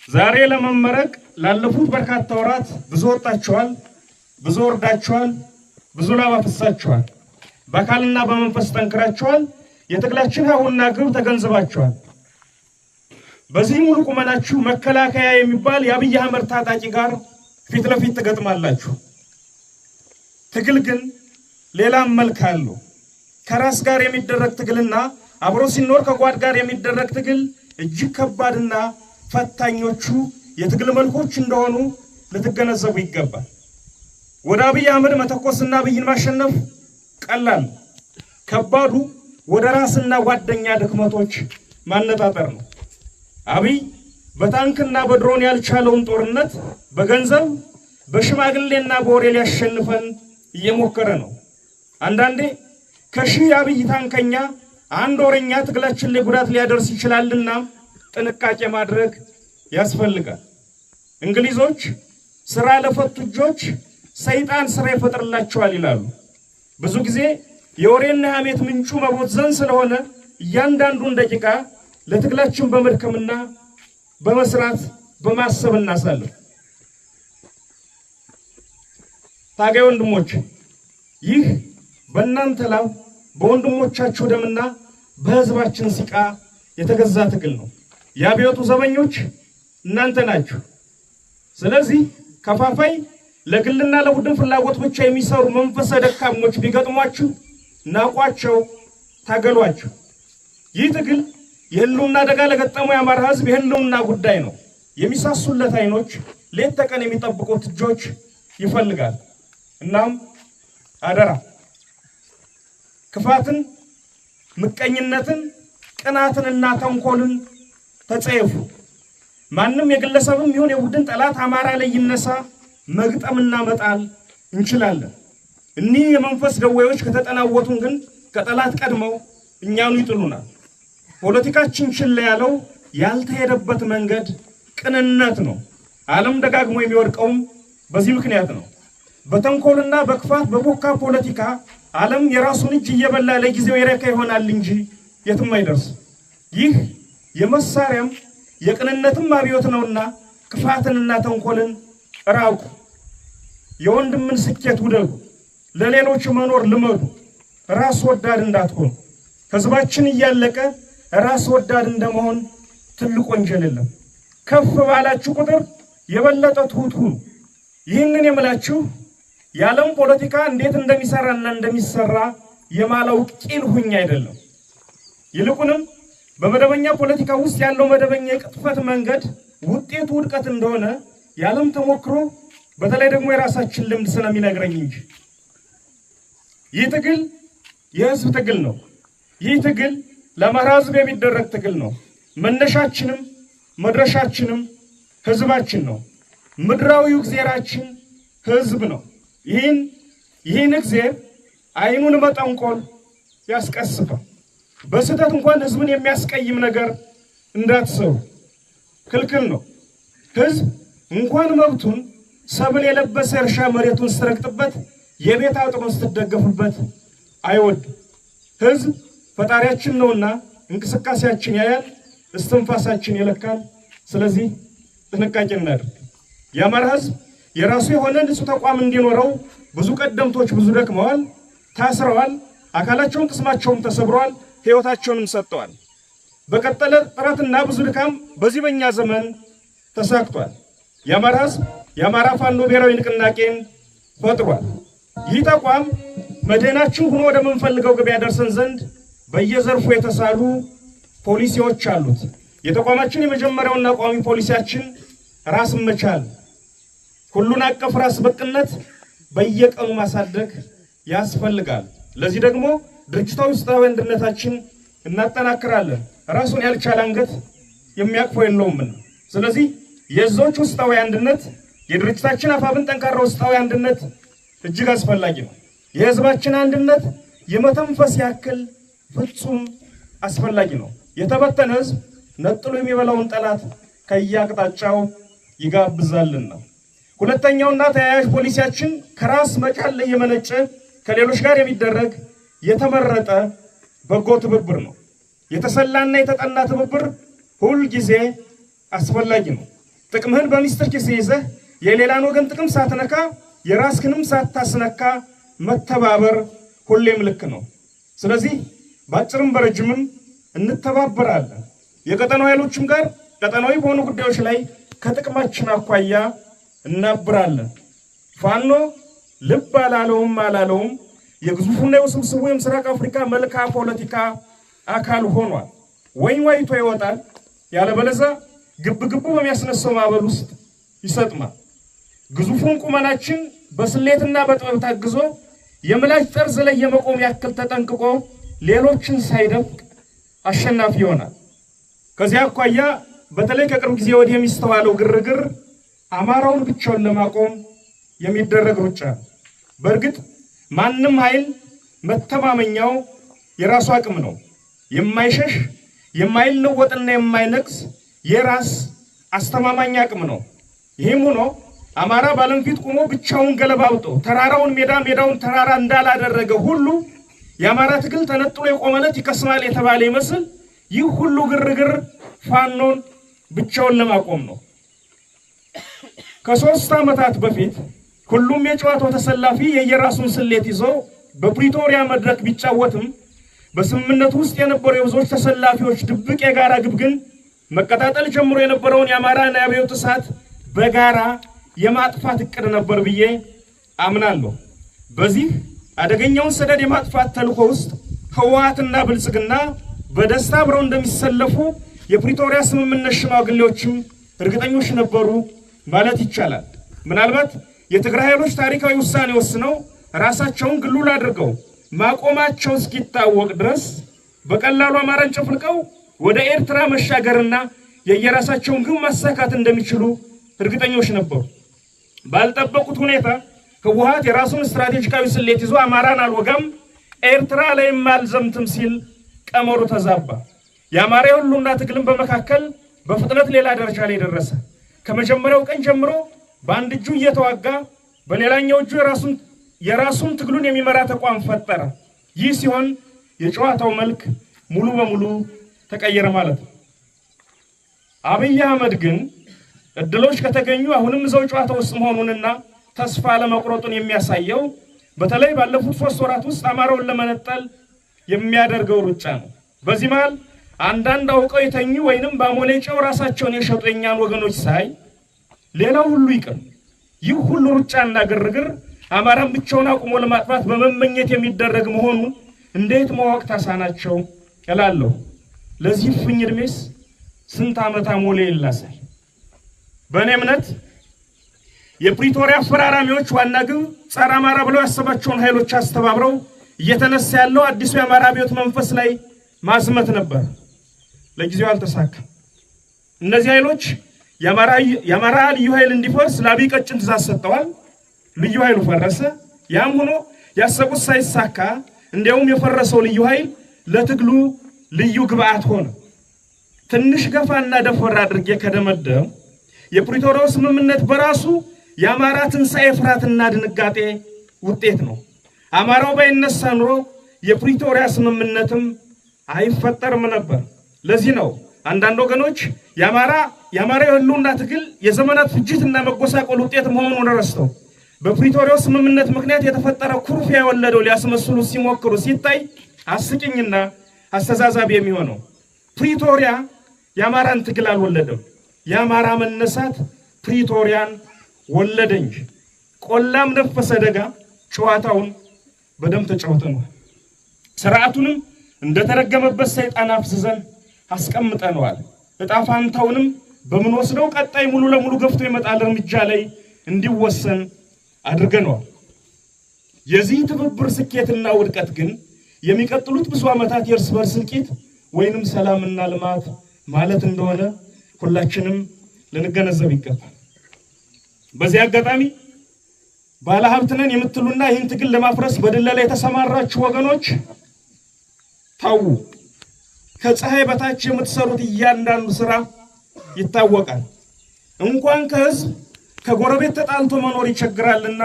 ዛሬ ለመመረቅ ላለፉት በርካታ ወራት ብዙ ወጣችኋል፣ ብዙ ወርዳችኋል፣ ብዙ ላብ አፍስሳችኋል፣ በአካልና በመንፈስ ጠንክራችኋል፣ የትግላችን ሀሁና ግብ ተገንዝባችኋል። በዚህ ሙሉ ቁመናችሁ መከላከያ የሚባል የአብይ አህመድ ታጣቂ ጋር ፊት ለፊት ትገጥማላችሁ። ትግል ግን ሌላም መልክ አለው። ከራስ ጋር የሚደረግ ትግልና አብሮ ሲኖር ከጓድ ጋር የሚደረግ ትግል እጅግ ከባድና ፈታኞቹ የትግል መልኮች እንደሆኑ ልትገነዘቡ ይገባል። ወደ አብይ አህመድ መተኮስና አብይን ማሸነፍ ቀላል፣ ከባዱ ወደ ራስና ጓደኛ ድክመቶች ማነጣጠር ነው። አብይ በታንክና በድሮን ያልቻለውን ጦርነት በገንዘብ በሽማግሌና በወሬ ሊያሸንፈን እየሞከረ ነው። አንዳንዴ ከሺህ አብይ ታንከኛ አንድ ወሬኛ ትግላችን ላይ ጉዳት ሊያደርስ ይችላልና ጥንቃቄ ማድረግ ያስፈልጋል። እንግሊዞች ስራ ለፈቱ እጆች ሰይጣን ስራ ይፈጥርላቸዋል ይላሉ። ብዙ ጊዜ የወሬና ሐሜት ምንጩ መቦዘን ስለሆነ እያንዳንዱን ደቂቃ ለትግላችን በመድከምና በመስራት በማሰብ እናሳልፍ። ታጋይ ወንድሞች፣ ይህ በእናንተ ላብ በወንድሞቻችሁ ደምና በህዝባችን ሲቃ የተገዛ ትግል ነው። የአብዮቱ ዘበኞች እናንተ ናችሁ። ስለዚህ ከፋፋይ ለግልና ለቡድን ፍላጎት ብቻ የሚሰሩ መንፈሰ ደካሞች ቢገጥሟችሁ ናቋቸው፣ ታገሏቸው። ይህ ትግል የህልውና አደጋ ለገጠመው የአማራ ህዝብ የህልውና ጉዳይ ነው። የሚሳሱለት አይኖች ሌት ተቀን የሚጠብቁት እጆች ይፈልጋል። እናም አደራ ክፋትን፣ ምቀኝነትን፣ ቅናትንና ተንኮልን ተጸየፉ። ማንም የግለሰብም ይሁን የቡድን ጠላት አማራ ላይ ይነሳ መግጠምና መጣል እንችላለን። እኒህ የመንፈስ ደዌዎች ከተጠናወቱን ግን ከጠላት ቀድመው እኛኑ ይጥሉናል። ፖለቲካችን ችላ ያለው ያልተሄደበት መንገድ ቅንነት ነው። ዓለም ደጋግሞ የሚወድቀውም በዚህ ምክንያት ነው። በተንኮልና በክፋት በቦካ ፖለቲካ ዓለም የራሱን እጅ እየበላ ለጊዜው ይረካ ይሆናል እንጂ የትም አይደርስም። ይህ የመሳሪያም የቅንነትም አብዮት ነውና ክፋትንና ተንኮልን ራቁ። የወንድምን ስኬት ውደዱ። ለሌሎች መኖር ልመዱ። ራስ ወዳድ እንዳትሆኑ። ህዝባችን እያለቀ ራስ ወዳድ እንደመሆን ትልቅ ወንጀል የለም። ከፍ ባላችሁ ቁጥር የበለጠ ትሁት ሁኑ። ይህንን የምላችሁ የዓለም ፖለቲካ እንዴት እንደሚሰራና እንደሚሰራ የማላውቅ ቂል ሁኝ አይደለም። ይልቁንም በመደበኛ ፖለቲካ ውስጥ ያለው መደበኛ የቅጥፈት መንገድ ውጤቱ ውድቀት እንደሆነ የዓለም ተሞክሮ በተለይ ደግሞ የራሳችን ልምድ ስለሚነግረኝ እንጂ። ይህ ትግል የህዝብ ትግል ነው። ይህ ትግል ለአማራ ህዝብ የሚደረግ ትግል ነው። መነሻችንም መድረሻችንም ህዝባችን ነው። ምድራዊው እግዚአብሔራችን ህዝብ ነው። ይህን እግዚአብሔር አይኑን መጠንቆል ያስቀስፋል። በስህተት እንኳን ህዝብን የሚያስቀይም ነገር እንዳትሰሩ ክልክል ነው። ህዝብ እንኳን መብቱን ሰብል የለበሰ እርሻ መሬቱን ስትረግጥበት የቤት አጥሩን ስትደገፉበት አይወድም። ህዝብ ፈጣሪያችን ነውና እንቅስቃሴያችን ያያል፣ እስትንፋሳችን ይለካል። ስለዚህ ጥንቃቄ እናድርግ። የአማራ ህዝብ የራሱ የሆነ ንጹህ ተቋም እንዲኖረው ብዙ ቀደምቶች ብዙ ደክመዋል፣ ታስረዋል፣ አካላቸውን ቅስማቸውን ተሰብረዋል፣ ህይወታቸውንም ሰጥተዋል። በቀጠለ ጥረትና ብዙ ድካም በዚህ በእኛ ዘመን ተሳክቷል። የአማራ ህዝብ የአማራ ፋኖ ብሔራዊ ንቅናቄን ፈጥሯል። ይህ ተቋም መድህናችን ሆኖ ወደ ምንፈልገው ግብ ያደርሰን ዘንድ በየዘርፉ የተሳሉ ፖሊሲዎች አሉት። የተቋማችን የመጀመሪያውና ቋሚ ፖሊሲያችን ራስን መቻል፣ ሁሉን አቀፍ ራስ በቅነት በየቀኑ ማሳደግ ያስፈልጋል። ለዚህ ደግሞ ድርጅታዊ ውስጣዊ አንድነታችን እናጠናክራለን። ራሱን ያልቻለ አንገት የሚያቅፈው የለውምና። ስለዚህ የዞች ውስጣዊ አንድነት የድርጅታችን አፋብን ጠንካራ ውስጣዊ አንድነት እጅግ አስፈላጊ ነው። የህዝባችን አንድነት የመተንፈስ ያክል ፍጹም አስፈላጊ ነው። የተበተነ ህዝብ ነጥሎ የሚበላውን ጠላት ከያቅጣጫው ይጋብዛልና። ሁለተኛውና ተያያዥ ፖሊሲያችን ከራስ መቻል ላይ የመነጨ ከሌሎች ጋር የሚደረግ የተመረጠ በጎ ትብብር ነው። የተሰላና የተጠና ትብብር ሁል ጊዜ አስፈላጊ ነው። ጥቅምህን በሚስጥር ኪስ ይዘህ የሌላን ወገን ጥቅም ሳትነካ የራስህንም ሳታስነካ መተባበር ሁሌም ልክ ነው። ስለዚህ ባጭርም በረጅምም እንተባበራለን። የቀጠናው ኃይሎችም ጋር ቀጠናዊ በሆኑ ጉዳዮች ላይ ከጥቅማችን አኳያ እናብራለን። ፋኖ ልብ አላለውም የግዙፉና የውስብስቡ የምስራቅ አፍሪካ መልክዓ ፖለቲካ አካል ሆኗል። ወይን ዋይቶ ይወጣል፣ ያለበለዚያ ግብግቡ በሚያስነሳው ማዕበል ውስጥ ይሰጥማል። ግዙፉን ቁመናችን በስሌትና በጥበብ ታግዞ የምላጭ ጠርዝ ላይ የመቆም ያክል ተጠንቅቆ ሌሎችን ሳይደፍቅ አሸናፊ ይሆናል። ከዚያ አኳያ በተለይ ከቅርብ ጊዜ ወዲህ የሚስተዋለው ግርግር አማራውን ብቻውን ለማቆም የሚደረግ ሩጫ ነው። በእርግጥ ማንም ኃይል መተማመኛው የራሱ አቅም ነው። የማይሸሽ የማይለወጥና የማይነቅስ የራስ አስተማማኝ አቅም ነው። ይህም ሆኖ አማራ ባለም ፊት ቆሞ ብቻውን ገለባብጦ ተራራውን ሜዳውን ተራራ እንዳላደረገ ሁሉ የአማራ ትግል ተነጥሎ የቆመለት ይከስማል የተባለ ይመስል ይህ ሁሉ ግርግር ፋኖን ብቻውን ለማቆም ነው። ከ3 ዓመታት በፊት ሁሉም የጨዋታው ተሰላፊ የየራሱን ስሌት ይዞ በፕሪቶሪያ መድረክ ቢጫወትም በስምምነቱ ውስጥ የነበሩ የብዙዎች ተሰላፊዎች ድብቅ የጋራ ግብ ግን መቀጣጠል ጀምሮ የነበረውን የአማራና የአብዮት እሳት በጋራ የማጥፋት እቅድ ነበር ብዬ አምናለሁ። በዚህ አደገኛውን ሰደድ የማጥፋት ተልዕኮ ውስጥ ህወሓትና ብልጽግና በደስታ አብረው እንደሚሰለፉ የፕሪቶሪያ ስምምነት ሽማግሌዎችም እርግጠኞች ነበሩ ማለት ይቻላል። ምናልባት የትግራይ ኃይሎች ታሪካዊ ውሳኔ ወስነው ራሳቸውን ግሉል አድርገው ማቆማቸው እስኪታወቅ ድረስ በቀላሉ አማራን ጨፍልቀው ወደ ኤርትራ መሻገርና የየራሳቸውን ግብ ማሳካት እንደሚችሉ እርግጠኞች ነበሩ። ባልጠበቁት ሁኔታ ህወሓት የራሱን ስትራቴጂካዊ ስሌት ይዞ አማራን አልወጋም ኤርትራ ላይም አልዘምትም ሲል ቀመሩ ተዛባ። የአማራ ሁሉና ትግልን በመካከል በፍጥነት ሌላ ደረጃ ላይ ደረሰ። ከመጀመሪያው ቀን ጀምሮ በአንድ እጁ እየተዋጋ በሌላኛው እጁ የራሱን ትግሉን የሚመራ ተቋም ፈጠረ። ይህ ሲሆን የጨዋታው መልክ ሙሉ በሙሉ ተቀየረ ማለት ነው። አብይ አህመድ ግን እድሎች ከተገኙ አሁንም እዛው ጨዋታ ውስጥ መሆኑንና ተስፋ ለመቁረጡን የሚያሳየው በተለይ ባለፉት 3 ወራት ውስጥ አማራውን ለመነጠል የሚያደርገው ሩጫ ነው። በዚህ መሃል አንዳንድ አውቀው የተኙ ወይንም በአሞሌ ጨው ራሳቸውን የሸጡ የኛን ወገኖች ሳይ ሌላው ሁሉ ይቅር፣ ይህ ሁሉ ሩጫና ግርግር አማራን ብቻውን አቁሞ ለማጥፋት በመመኘት የሚደረግ መሆኑን እንዴት ማወቅ ተሳናቸው እላለሁ። ለዚህ ፍኝ እድሜስ ስንት ዓመት አሞሌ ይላሳል? በእኔ እምነት የፕሪቶሪያ አፈራራሚዎች ዋና ግብ ጸረ አማራ ብለው ያሰባቸውን ኃይሎች አስተባብረው እየተነሳ ያለው አዲሱ የአማራ አብዮት መንፈስ ላይ ማዝመት ነበር። ለጊዜው አልተሳካም። እነዚህ ኃይሎች የአማራ ልዩ ኃይል እንዲፈርስ ለአብይ ቀጭን ትእዛዝ ሰጥተዋል። ልዩ ኃይሉ ፈረሰ። ያም ሆኖ ያሰቡት ሳይሳካ እንዲያውም የፈረሰው ልዩ ኃይል ለትግሉ ልዩ ግብአት ሆነ። ትንሽ ገፋና ደፈር አድርጌ ከደመደም የፕሪቶሪያው ስምምነት በራሱ የአማራ ትንሣኤ ፍርሃትና ድንጋጤ ውጤት ነው። አማራው ባይነሳ ኑሮ የፕሪቶሪያ ስምምነትም አይፈጠርም ነበር። ለዚህ ነው አንዳንድ ወገኖች የአማራ የህልውና ትግል የዘመናት ፍጅትና መጎሳቆል ውጤት መሆኑን ረስተው በፕሪቶሪያው ስምምነት ምክንያት የተፈጠረ ኩርፊያ የወለደው ሊያስመስሉ ሲሞክሩ ሲታይ አስቂኝና አስተዛዛቢ የሚሆነው። ፕሪቶሪያ የአማራን ትግል አልወለደም። የአማራ መነሳት ፕሪቶሪያን ወለደ እንጂ። ቆላም ነፈሰ ደጋ ጨዋታውን በደም ተጫውተናል። ስርዓቱንም እንደተረገመበት ሰይጣን አፍዝዘን አስቀምጠነዋል። እጣ ፋንታውንም በምንወስደው ቀጣይ ሙሉ ለሙሉ ገፍቶ ይመጣል እርምጃ ላይ እንዲወሰን አድርገነዋል። የዚህ ትብብር ስኬትና ውድቀት ግን የሚቀጥሉት ብዙ ዓመታት የእርስ በርስ እልቂት ወይንም ሰላምና ልማት ማለት እንደሆነ ሁላችንም ልንገነዘብ ይገባል። በዚህ አጋጣሚ ባለሀብት ነን የምትሉና ይህን ትግል ለማፍረስ በድለላ የተሰማራችሁ ወገኖች ታው ከፀሐይ በታች የምትሰሩት እያንዳንዱ ስራ ይታወቃል። እንኳን ከህዝብ ከጎረቤት ተጣልቶ መኖር ይቸግራልና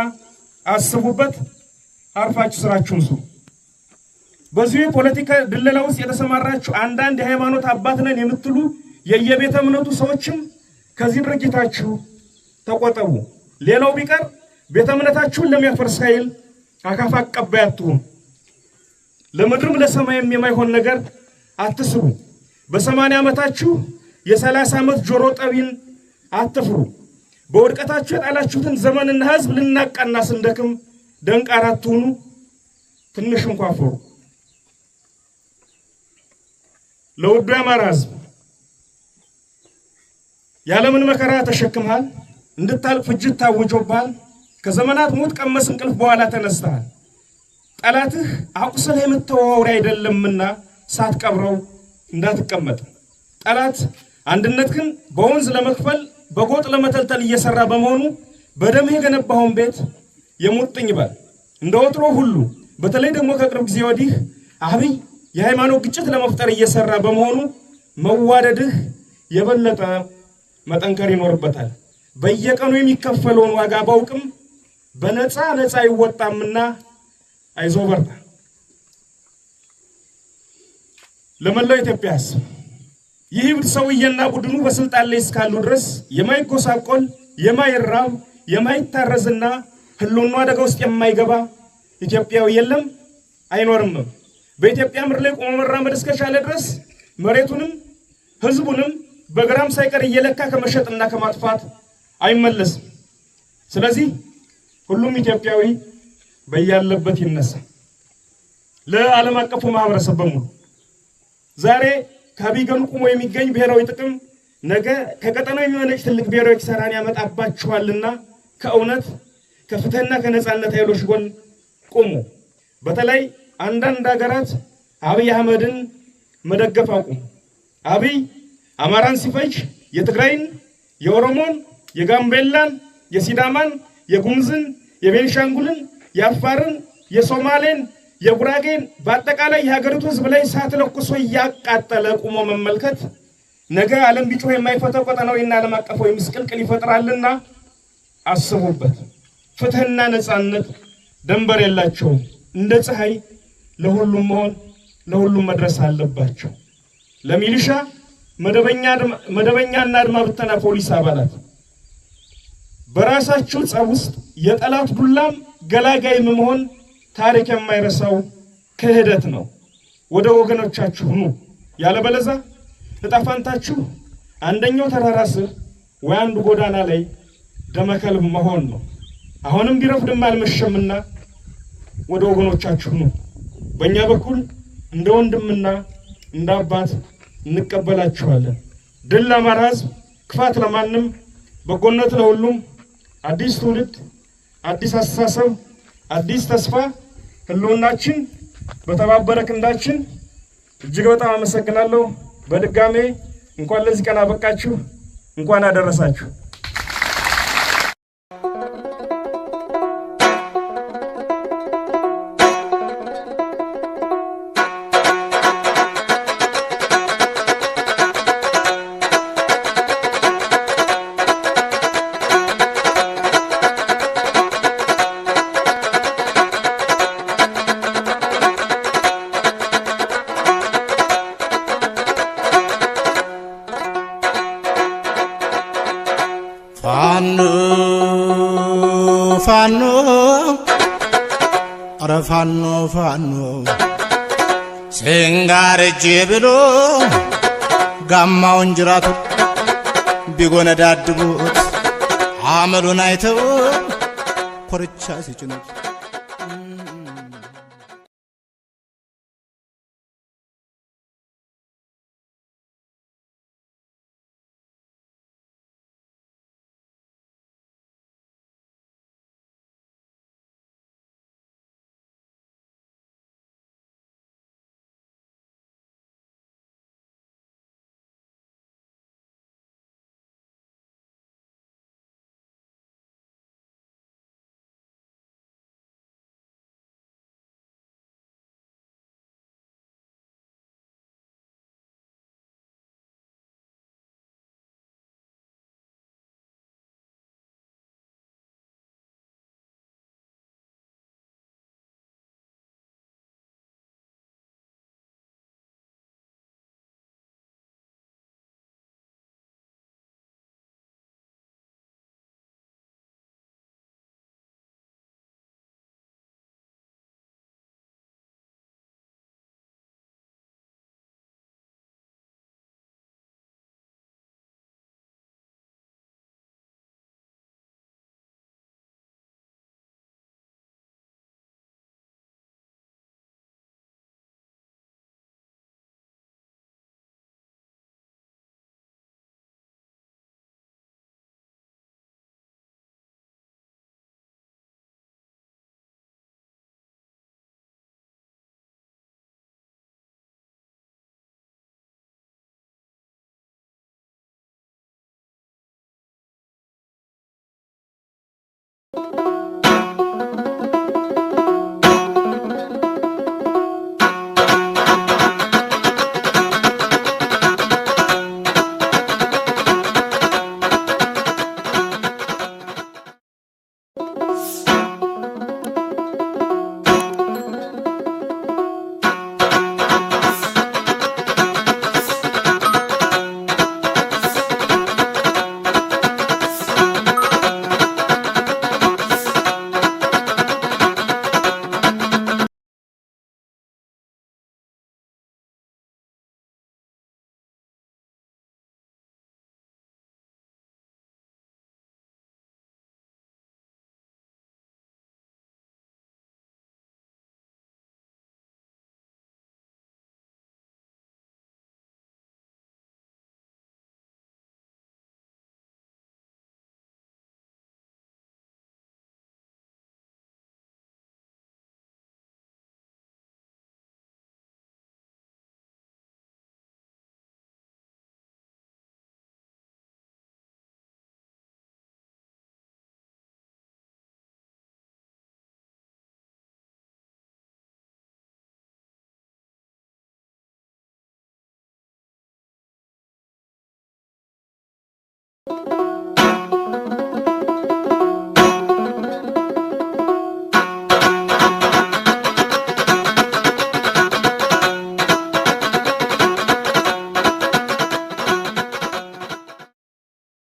አስቡበት። አርፋችሁ ስራችሁን ስሩ። በዚህ ፖለቲካ ድለላ ውስጥ የተሰማራችሁ አንዳንድ የሃይማኖት አባት ነን የምትሉ የየቤተ እምነቱ ሰዎችም ከዚህ ድርጊታችሁ ተቆጠቡ። ሌላው ቢቀር ቤተ እምነታችሁን ለሚያፈርስ ኃይል አካፋ አቀባይ አትሁኑ። ለምድርም ለሰማይም የማይሆን ነገር አትስሩ። በ80 ዓመታችሁ የ30 ዓመት ጆሮ ጠቢን አትፍሩ። በውድቀታችሁ የጣላችሁትን ዘመንና ሕዝብ ልናቃና ስንደክም ደንቃራ አትሁኑ። ትንሽ እንኳን ፍሩ። ለውዱ የአማራ ሕዝብ ያለምን መከራ ተሸክመሃል። እንድታልቅ ፍጅት ታውጆብሃል። ከዘመናት ሞት ቀመስ እንቅልፍ በኋላ ተነስተሃል። ጠላትህ አቁሰል የምትተዋወሪ አይደለምና ሳትቀብረው እንዳትቀመጥ። ጠላት አንድነትህን በወንዝ ለመክፈል በጎጥ ለመተልተል እየሰራ በመሆኑ በደምህ የገነባውን ቤት የሙጥኝ በል። እንደ ወትሮ ሁሉ በተለይ ደግሞ ከቅርብ ጊዜ ወዲህ አብይ የሃይማኖት ግጭት ለመፍጠር እየሰራ በመሆኑ መዋደድህ የበለጠ መጠንከር ይኖርበታል። በየቀኑ የሚከፈለውን ዋጋ ባውቅም በነፃ ይወጣምና አይዞ በርታ። ለመላው ኢትዮጵያ ሕዝብ ይህ ሰውዬና ቡድኑ በስልጣን ላይ እስካሉ ድረስ የማይጎሳቆል የማይራብ የማይታረዝና ህልውና አደጋ ውስጥ የማይገባ ኢትዮጵያዊ የለም አይኖርም። በኢትዮጵያ ምድር ላይ ቆሞ መራመድ እስከቻለ ድረስ መሬቱንም ህዝቡንም በግራም ሳይቀር እየለካ ከመሸጥና ከማጥፋት አይመለስም። ስለዚህ ሁሉም ኢትዮጵያዊ በያለበት ይነሳ። ለዓለም አቀፉ ማህበረሰብ በሙሉ ዛሬ ከቢገኑ ቆሞ የሚገኝ ብሔራዊ ጥቅም ነገ ከቀጠናው የሚመነጭ ትልቅ ብሔራዊ ኪሳራን ያመጣባችኋልና ከእውነት ከፍትህና ከነጻነት ኃይሎች ጎን ቆሙ። በተለይ አንዳንድ ሀገራት አብይ አህመድን መደገፍ አቁሙ። አብይ አማራን ሲፈጅ የትግራይን፣ የኦሮሞን፣ የጋምቤላን፣ የሲዳማን፣ የጉምዝን፣ የቤንሻንጉልን፣ የአፋርን፣ የሶማሌን፣ የጉራጌን በአጠቃላይ የሀገሪቱ ህዝብ ላይ እሳት ለኩሶ እያቃጠለ ቆሞ መመልከት ነገ ዓለም ቢጮህ የማይፈታው ቀጠናዊና ዓለም አቀፋዊ ምስቅልቅል ይፈጥራልና አስቡበት። ፍትህና ነጻነት ደንበር የላቸውም። እንደ ፀሐይ ለሁሉም መሆን ለሁሉም መድረስ አለባቸው። ለሚሊሻ መደበኛና አድማ ብተና ፖሊስ አባላት በራሳችሁ ጸብ ውስጥ የጠላት ዱላም ገላጋይ መሆን ታሪክ የማይረሳው ክህደት ነው። ወደ ወገኖቻችሁ ኑ። ያለበለዚያ እጣፋንታችሁ አንደኛው ተራራ ስር ወይ አንዱ ጎዳና ላይ ደመከልብ መሆን ነው። አሁንም ቢረፍድም አልመሸምና ወደ ወገኖቻችሁ ኑ። በእኛ በኩል እንደ ወንድምና እንደ አባት እንቀበላችኋለን። ድል ለአማራ ሕዝብ፣ ክፋት ለማንም፣ በጎነት ለሁሉም። አዲስ ትውልድ፣ አዲስ አስተሳሰብ፣ አዲስ ተስፋ። ህልውናችን በተባበረ ክንዳችን። እጅግ በጣም አመሰግናለሁ። በድጋሜ እንኳን ለዚህ ቀን አበቃችሁ፣ እንኳን አደረሳችሁ። ፋኖ ኧረ ፋኖ ፋኖ ስንጋርጄ ብሎ ጋማውን ጅራቱ ቢጎነዳድቡት አመሉን አይተው ኮርቻ ሲጭኑት